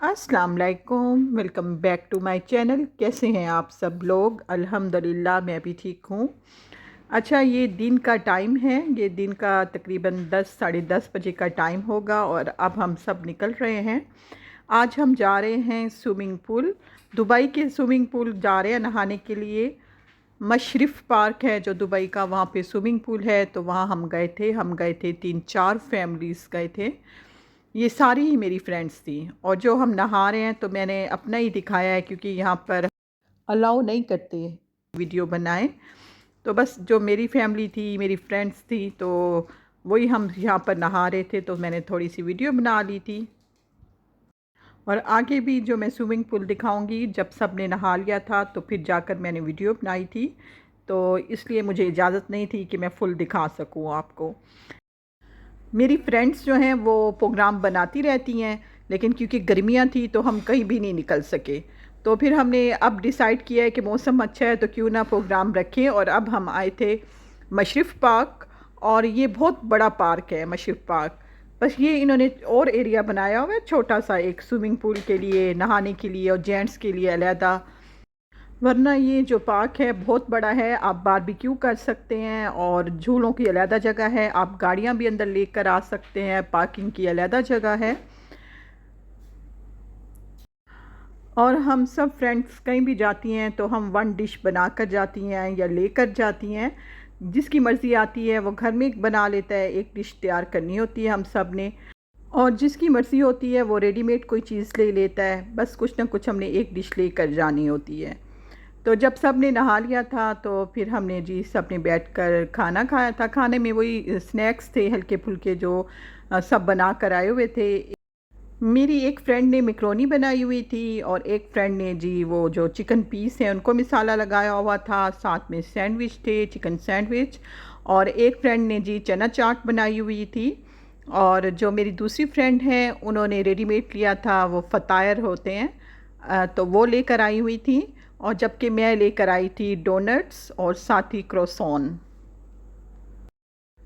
अस्सलाम वालेकुम, welcome back to my channel. कैसे हैं आप सब लोग? अल्हम्दुलिल्लाह मैं भी ठीक हूँ। अच्छा, ये दिन का टाइम है, ये दिन का तकरीबन 10 साढ़े 10 बजे का टाइम होगा और अब हम सब निकल रहे हैं। आज हम जा रहे हैं स्विमिंग पूल, दुबई के स्विमिंग पूल जा रहे हैं नहाने के लिए। मशरिफ़ पार्क है जो दुबई का, वहाँ पे स्विमिंग पूल है, तो वहाँ हम गए थे 3-4 फैमिलीज़ गए थे। ये सारी ही मेरी फ्रेंड्स थी और जो हम नहा रहे हैं तो मैंने अपना ही दिखाया है क्योंकि यहाँ पर अलाउ नहीं करते वीडियो बनाएं। तो बस जो मेरी फैमिली थी, मेरी फ्रेंड्स थी, तो वही हम यहाँ पर नहा रहे थे, तो मैंने थोड़ी सी वीडियो बना ली थी। और आगे भी जो मैं स्विमिंग पूल दिखाऊंगी, जब सब ने नहा लिया था तो फिर जाकर मैंने वीडियो बनाई थी, तो इसलिए मुझे इजाज़त नहीं थी कि मैं फुल दिखा सकूँ आपको। मेरी फ्रेंड्स जो हैं वो प्रोग्राम बनाती रहती हैं, लेकिन क्योंकि गर्मियाँ थी तो हम कहीं भी नहीं निकल सके। तो फिर हमने अब डिसाइड किया है कि मौसम अच्छा है तो क्यों ना प्रोग्राम रखें, और अब हम आए थे मशरिफ़ पार्क। और ये बहुत बड़ा पार्क है मशरिफ़ पार्क। बस ये इन्होंने और एरिया बनाया हुआ है छोटा सा, एक स्विमिंग पूल के लिए, नहाने के लिए और जेंट्स के लिए अलहदा। वरना ये जो पार्क है बहुत बड़ा है, आप बारबेक्यू कर सकते हैं और झूलों की अलहदा जगह है, आप गाड़ियाँ भी अंदर लेकर आ सकते हैं, पार्किंग की अलहदा जगह है। और हम सब फ्रेंड्स कहीं भी जाती हैं तो हम वन डिश बनाकर जाती हैं या लेकर जाती हैं। जिसकी मर्ज़ी आती है वो घर में बना लेता है, एक डिश तैयार करनी होती है हम सब ने। और जिसकी मर्ज़ी होती है वो रेडीमेड कोई चीज़ ले लेता है, बस कुछ ना कुछ हमने एक डिश लेकर जानी होती है। तो जब सब ने नहा लिया था तो फिर हमने जी सब ने बैठकर खाना खाया था। खाने में वही स्नैक्स थे हल्के फुल्के जो सब बना कर आए हुए थे। मेरी एक फ्रेंड ने मैकरोनी बनाई हुई थी और एक फ्रेंड ने जी वो जो चिकन पीस हैं उनको मसाला लगाया हुआ था, साथ में सैंडविच थे, चिकन सैंडविच। और एक फ्रेंड ने जी चना चाट बनाई हुई थी। और जो मेरी दूसरी फ्रेंड है उन्होंने रेडीमेड लिया था, वो फ़तायर होते हैं, तो वो लेकर आई हुई थी। और जबकि मैं लेकर आई थी डोनट्स और साथ ही क्रोसॉन।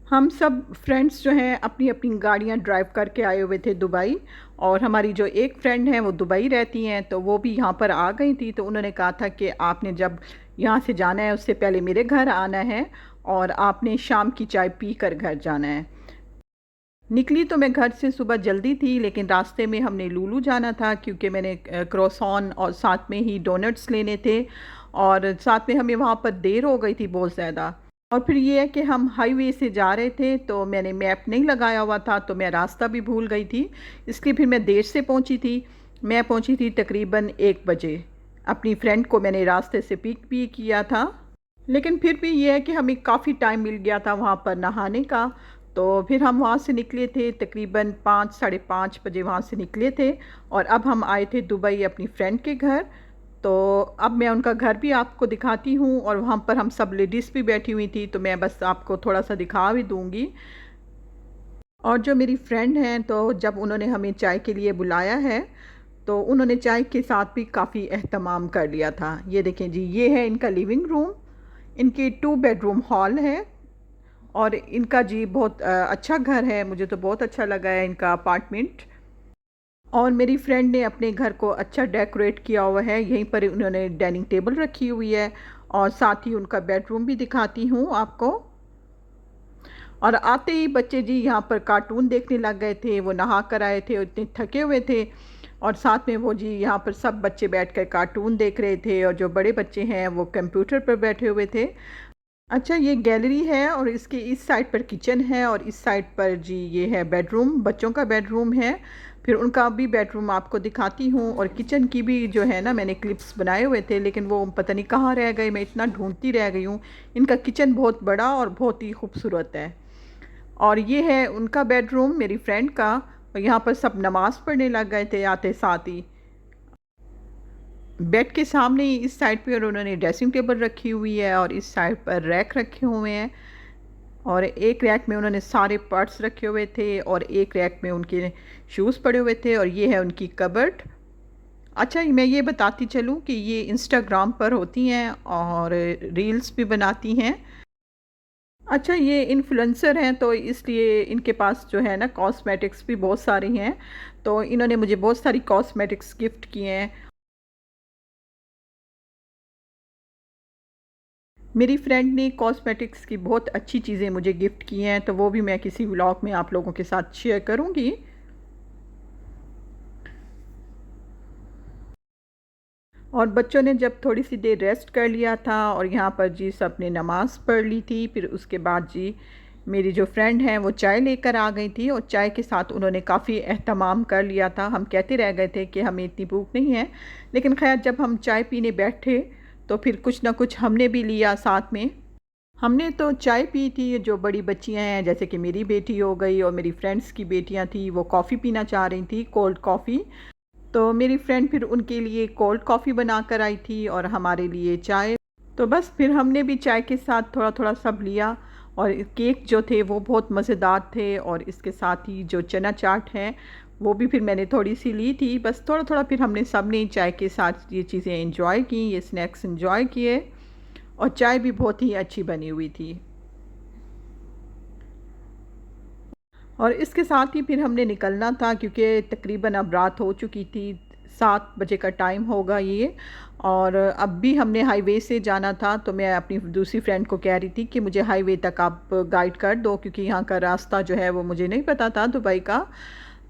हम सब फ्रेंड्स जो हैं अपनी अपनी गाड़ियां ड्राइव करके आए हुए थे दुबई। और हमारी जो एक फ्रेंड है वो दुबई रहती हैं, तो वो भी यहाँ पर आ गई थी। तो उन्होंने कहा था कि आपने जब यहाँ से जाना है उससे पहले मेरे घर आना है और आपने शाम की चाय पी कर घर जाना है। निकली तो मैं घर से सुबह जल्दी थी, लेकिन रास्ते में हमने लूलू जाना था क्योंकि मैंने क्रोसॉन और साथ में ही डोनट्स लेने थे। और साथ में हमें वहाँ पर देर हो गई थी बहुत ज़्यादा। और फिर ये है कि हम हाईवे से जा रहे थे तो मैंने मैप नहीं लगाया हुआ था, तो मैं रास्ता भी भूल गई थी, इसलिए फिर मैं देर से पहुँची थी। मैं पहुँची थी तकरीबन 1 बजे। अपनी फ्रेंड को मैंने रास्ते से पिक भी किया था, लेकिन फिर भी ये है कि हमें काफ़ी टाइम मिल गया था वहाँ पर नहाने का। तो फिर हम वहाँ से निकले थे तकरीबन 5 साढ़े 5 बजे वहाँ से निकले थे। और अब हम आए थे दुबई अपनी फ्रेंड के घर। तो अब मैं उनका घर भी आपको दिखाती हूँ और वहाँ पर हम सब लेडीज़ भी बैठी हुई थी, तो मैं बस आपको थोड़ा सा दिखा भी दूँगी। और जो मेरी फ्रेंड हैं तो जब उन्होंने हमें चाय के लिए बुलाया है तो उन्होंने चाय के साथ भी काफ़ी एहतमाम कर लिया था। ये देखें जी, ये है इनका लिविंग रूम। इनकी 2 बेडरूम हॉल है और इनका जी बहुत अच्छा घर है, मुझे तो बहुत अच्छा लगा है इनका अपार्टमेंट। और मेरी फ्रेंड ने अपने घर को अच्छा डेकोरेट किया हुआ है, यहीं पर उन्होंने डाइनिंग टेबल रखी हुई है और साथ ही उनका बेडरूम भी दिखाती हूँ आपको। और आते ही बच्चे जी यहाँ पर कार्टून देखने लग गए थे, वो नहा कर आए थे और इतने थके हुए थे। और साथ में वो जी यहाँ पर सब बच्चे बैठकर कार्टून देख रहे थे और जो बड़े बच्चे हैं वो कंप्यूटर पर बैठे हुए थे। अच्छा, ये गैलरी है और इसके इस साइड पर किचन है और इस साइड पर जी ये है बेडरूम, बच्चों का बेडरूम है। फिर उनका भी बेडरूम आपको दिखाती हूँ। और किचन की भी जो है ना, मैंने क्लिप्स बनाए हुए थे लेकिन वो पता नहीं कहाँ रह गए, मैं इतना ढूंढती रह गई हूँ। इनका किचन बहुत बड़ा और बहुत ही खूबसूरत है। और ये है उनका बेडरूम मेरी फ्रेंड का। और यहाँ पर सब नमाज़ पढ़ने लग गए थे आते साथ ही। बेड के सामने ही इस साइड पे और उन्होंने ड्रेसिंग टेबल रखी हुई है और इस साइड पर रैक रखे हुए हैं। और एक रैक में उन्होंने सारे पर्स रखे हुए थे और एक रैक में उनके शूज़ पड़े हुए थे और ये है उनकी कबर्ड। अच्छा, मैं ये बताती चलूँ कि ये इंस्टाग्राम पर होती हैं और रील्स भी बनाती हैं। अच्छा, ये इन्फ्लुएंसर हैं तो इसलिए इनके पास जो है ना कॉस्मेटिक्स भी बहुत सारी हैं, तो इन्होंने मुझे बहुत सारी कॉस्मेटिक्स गिफ्ट किए हैं। मेरी फ्रेंड ने कॉस्मेटिक्स की बहुत अच्छी चीज़ें मुझे गिफ्ट की हैं, तो वो भी मैं किसी व्लॉग में आप लोगों के साथ शेयर करूँगी। और बच्चों ने जब थोड़ी सी देर रेस्ट कर लिया था और यहाँ पर जी सब ने नमाज़ पढ़ ली थी, फिर उसके बाद जी मेरी जो फ्रेंड हैं वो चाय लेकर आ गई थी और चाय के साथ उन्होंने काफ़ी एहतमाम कर लिया था। हम कहते रह गए थे कि हमें इतनी भूख नहीं है, लेकिन खैर जब हम चाय पीने बैठे तो फिर कुछ ना कुछ हमने भी लिया साथ में। हमने तो चाय पी थी, जो बड़ी बच्चियां हैं जैसे कि मेरी बेटी हो गई और मेरी फ्रेंड्स की बेटियां थी, वो कॉफ़ी पीना चाह रही थी, कोल्ड कॉफ़ी। तो मेरी फ्रेंड फिर उनके लिए कोल्ड कॉफ़ी बना कर आई थी और हमारे लिए चाय। तो बस फिर हमने भी चाय के साथ थोड़ा थोड़ा सब लिया। और केक जो थे वो बहुत मज़ेदार थे, और इसके साथ ही जो चना चाट है वो भी फिर मैंने थोड़ी सी ली थी। बस थोड़ा थोड़ा फिर हमने सब ने चाय के साथ ये चीज़ें एंजॉय की, ये स्नैक्स एंजॉय किए, और चाय भी बहुत ही अच्छी बनी हुई थी। और इसके साथ ही फिर हमने निकलना था क्योंकि तकरीबन अब रात हो चुकी थी, 7 बजे का टाइम होगा ये। और अब भी हमने हाईवे से जाना था, तो मैं अपनी दूसरी फ्रेंड को कह रही थी कि मुझे हाईवे तक आप गाइड कर दो, क्योंकि यहाँ का रास्ता जो है वो मुझे नहीं पता था दुबई का।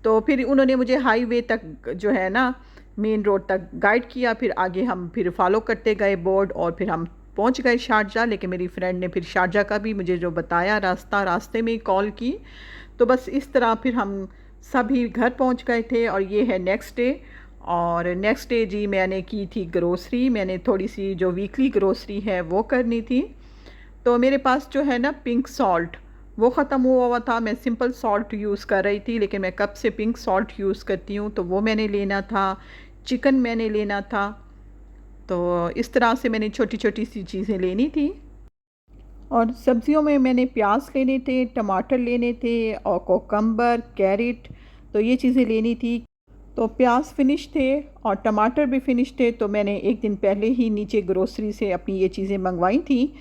तो फिर उन्होंने मुझे हाईवे तक जो है ना मेन रोड तक गाइड किया, फिर आगे हम फिर फॉलो करते गए बोर्ड, और फिर हम पहुंच गए शारजा। लेकिन मेरी फ्रेंड ने फिर शारजा का भी मुझे जो बताया रास्ता, रास्ते में ही कॉल की। तो बस इस तरह फिर हम सभी घर पहुंच गए थे, और ये है नेक्स्ट डे। और नेक्स्ट डे जी मैंने की थी ग्रोसरी, मैंने थोड़ी सी जो वीकली ग्रोसरी है वो करनी थी। तो मेरे पास जो है ना पिंक सॉल्ट वो ख़त्म हुआ हुआ था। मैं सिंपल सॉल्ट यूज़ कर रही थी, लेकिन मैं कब से पिंक सॉल्ट यूज़ करती हूँ, तो वो मैंने लेना था। चिकन मैंने लेना था। तो इस तरह से मैंने छोटी छोटी सी चीज़ें लेनी थी। और सब्जियों में मैंने प्याज लेने थे, टमाटर लेने थे, और कोकम्बर, कैरेट, तो ये चीज़ें लेनी थी। तो प्याज फ़िनिश थे और टमाटर भी फ़िनिश थे, तो मैंने एक दिन पहले ही नीचे ग्रोसरी से अपनी ये चीज़ें मंगवाई थी।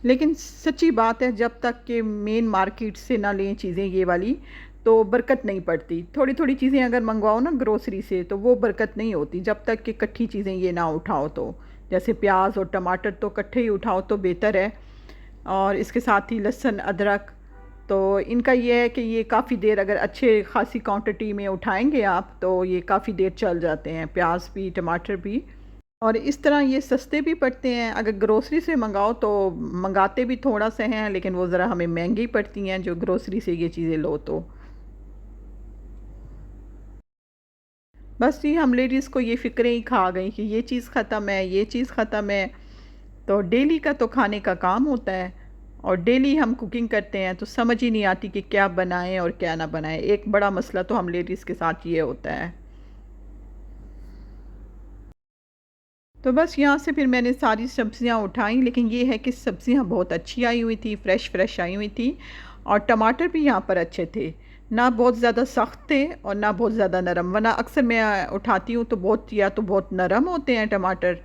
लेकिन सच्ची बात है, जब तक कि मेन मार्केट से ना लें चीज़ें ये वाली, तो बरकत नहीं पड़ती। थोड़ी थोड़ी चीज़ें अगर मंगवाओ ना ग्रोसरी से, तो वो बरकत नहीं होती जब तक कि इकट्ठी चीज़ें ये ना उठाओ। तो जैसे प्याज और टमाटर तो इकट्ठे ही उठाओ तो बेहतर है। और इसके साथ ही लहसुन, अदरक, तो इनका ये है कि ये काफ़ी देर अगर अच्छे खासी क्वांटिटी में उठाएंगे आप, तो ये काफ़ी देर चल जाते हैं, प्याज भी टमाटर भी। और इस तरह ये सस्ते भी पड़ते हैं। अगर ग्रोसरी से मंगाओ तो मंगाते भी थोड़ा सा हैं, लेकिन वो ज़रा हमें महंगी पड़ती हैं जो ग्रोसरी से ये चीज़ें लो तो। बस जी हम लेडीज़ को ये फ़िक्रें ही खा गई कि ये चीज़ ख़त्म है, ये चीज़ ख़त्म है। तो डेली का तो खाने का काम होता है, और डेली हम कुकिंग करते हैं, तो समझ ही नहीं आती कि क्या बनाएं और क्या ना बनाएं। एक बड़ा मसला तो हम लेडीज़ के साथ ये होता है। तो बस यहाँ से फिर मैंने सारी सब्जियाँ उठाई, लेकिन ये है कि सब्जियाँ बहुत अच्छी आई हुई थी, फ़्रेश फ़्रेश आई हुई थी। और टमाटर भी यहाँ पर अच्छे थे, ना बहुत ज़्यादा सख्त थे और ना बहुत ज़्यादा नरम। वरना अक्सर मैं उठाती हूँ तो बहुत, या तो बहुत नरम होते हैं टमाटर,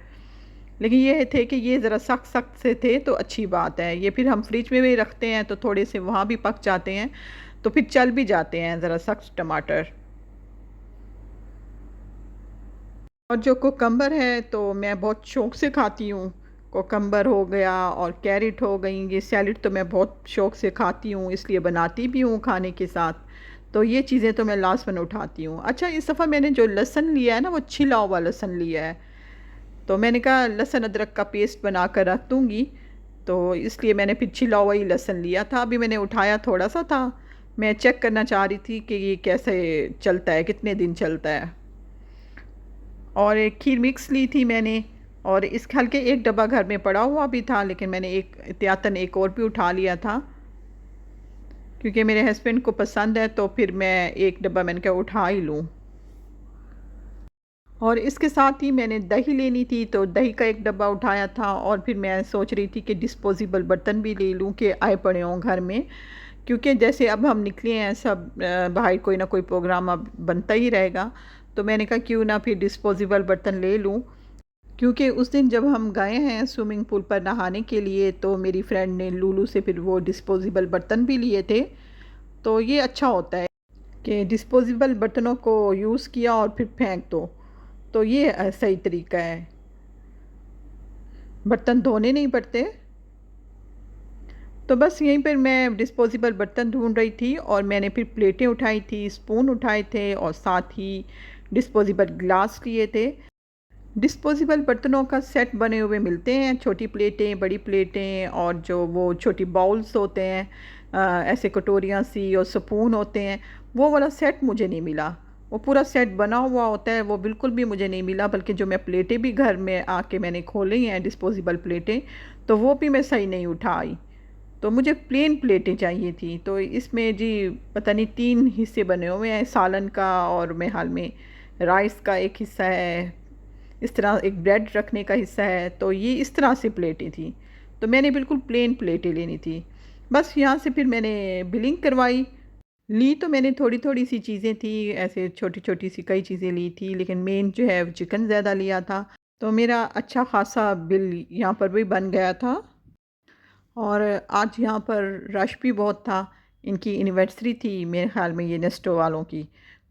लेकिन ये थे कि ये ज़रा सख्त सख्त से थे, तो अच्छी बात है। ये फिर हम फ्रिज में भी रखते हैं तो थोड़े से वहाँ भी पक जाते हैं, तो फिर चल भी जाते हैं ज़रा सख्त टमाटर। और जो कोकम्बर है तो मैं बहुत शौक़ से खाती हूँ। कोकम्बर हो गया और कैरेट हो गई, ये सैलेड तो मैं बहुत शौक़ से खाती हूँ, इसलिए बनाती भी हूँ खाने के साथ। तो ये चीज़ें तो मैं लास्ट में उठाती हूँ। अच्छा, इस दफ़ा मैंने जो लहसुन लिया है ना वो छिला हुआ लहसुन लिया है, तो मैंने कहा लहसुन अदरक का पेस्ट बना कर रख दूँगी, तो इसलिए मैंने फिर छिला हुआ ही लहसुन लिया था। अभी मैंने उठाया थोड़ा सा था, मैं चेक करना चाह रही थी कि ये कैसे चलता है, कितने दिन चलता है। और एक खीर मिक्स ली थी मैंने, और इस हल्के एक डब्बा घर में पड़ा हुआ भी था, लेकिन मैंने एक एहतियातन एक और भी उठा लिया था, क्योंकि मेरे हस्बैंड को पसंद है, तो फिर मैं एक डब्बा मैंने कहा उठा ही लूँ। और इसके साथ ही मैंने दही लेनी थी, तो दही का एक डब्बा उठाया था। और फिर मैं सोच रही थी कि डिस्पोजेबल बर्तन भी ले लूँ कि आए पड़े हों घर में, क्योंकि जैसे अब हम निकले हैं सब बाहर, कोई ना कोई प्रोग्राम अब बनता ही रहेगा। तो मैंने कहा क्यों ना फिर डिस्पोजेबल बर्तन ले लूँ, क्योंकि उस दिन जब हम गए हैं स्विमिंग पूल पर नहाने के लिए तो मेरी फ्रेंड ने लूलू से फिर वो डिस्पोजेबल बर्तन भी लिए थे। तो ये अच्छा होता है कि डिस्पोजेबल बर्तनों को यूज़ किया और फिर फेंक दो, तो ये सही तरीका है, बर्तन धोने नहीं पड़ते। तो बस यहीं पर मैं डिस्पोजेबल बर्तन ढूंढ रही थी और मैंने फिर प्लेटें उठाई थी, स्पून उठाए थे और साथ ही डिस्पोजेबल ग्लास लिए थे। डिस्पोजेबल बर्तनों का सेट बने हुए मिलते हैं, छोटी प्लेटें, बड़ी प्लेटें और जो वो छोटी बाउल्स होते हैं, ऐसे कटोरियाँ सी और स्पून होते हैं, वो वाला सेट मुझे नहीं मिला। वो पूरा सेट बना हुआ होता है, वो बिल्कुल भी मुझे नहीं मिला। बल्कि जो मैं प्लेटें भी घर में आके मैंने खोली हैं डिस्पोजेबल प्लेटें, तो वो भी मैं सही नहीं उठाई। तो मुझे प्लेन प्लेटें चाहिए थी। तो इसमें जी पता नहीं 3 हिस्से बने हुए हैं, सालन का और मेरे हाल में राइस का एक हिस्सा है, इस तरह एक ब्रेड रखने का हिस्सा है। तो ये इस तरह से प्लेटें थी, तो मैंने बिल्कुल प्लेन प्लेटें लेनी थी। बस यहाँ से फिर मैंने बिलिंग करवाई। ली तो मैंने थोड़ी थोड़ी सी चीज़ें थी, ऐसे छोटी छोटी सी कई चीज़ें ली थी, लेकिन मेन जो है चिकन ज़्यादा लिया था। तो मेरा अच्छा खासा बिल यहाँ पर भी बन गया था। और आज यहाँ पर रश भी बहुत था, इनकी एनिवर्सरी थी मेरे ख़्याल में ये नेस्टो वालों की।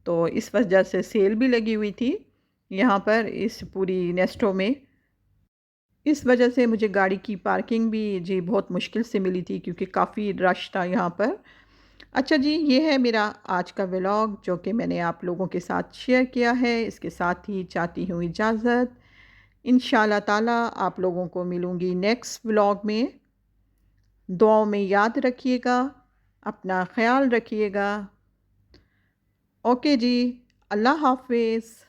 तो इस वजह से सेल भी लगी हुई थी यहाँ पर इस पूरी नेस्टो में। इस वजह से मुझे गाड़ी की पार्किंग भी जी बहुत मुश्किल से मिली थी, क्योंकि काफ़ी रश था यहाँ पर। अच्छा जी, ये है मेरा आज का व्लॉग जो कि मैंने आप लोगों के साथ शेयर किया है। इसके साथ ही चाहती हूँ इजाज़त। इंशाल्लाह ताला आप लोगों को मिलूँगी नेक्स्ट व्लॉग में। दुआओं में याद रखिएगा, अपना ख़्याल रखिएगा। ओके जी, अल्लाह हाफ़िज़।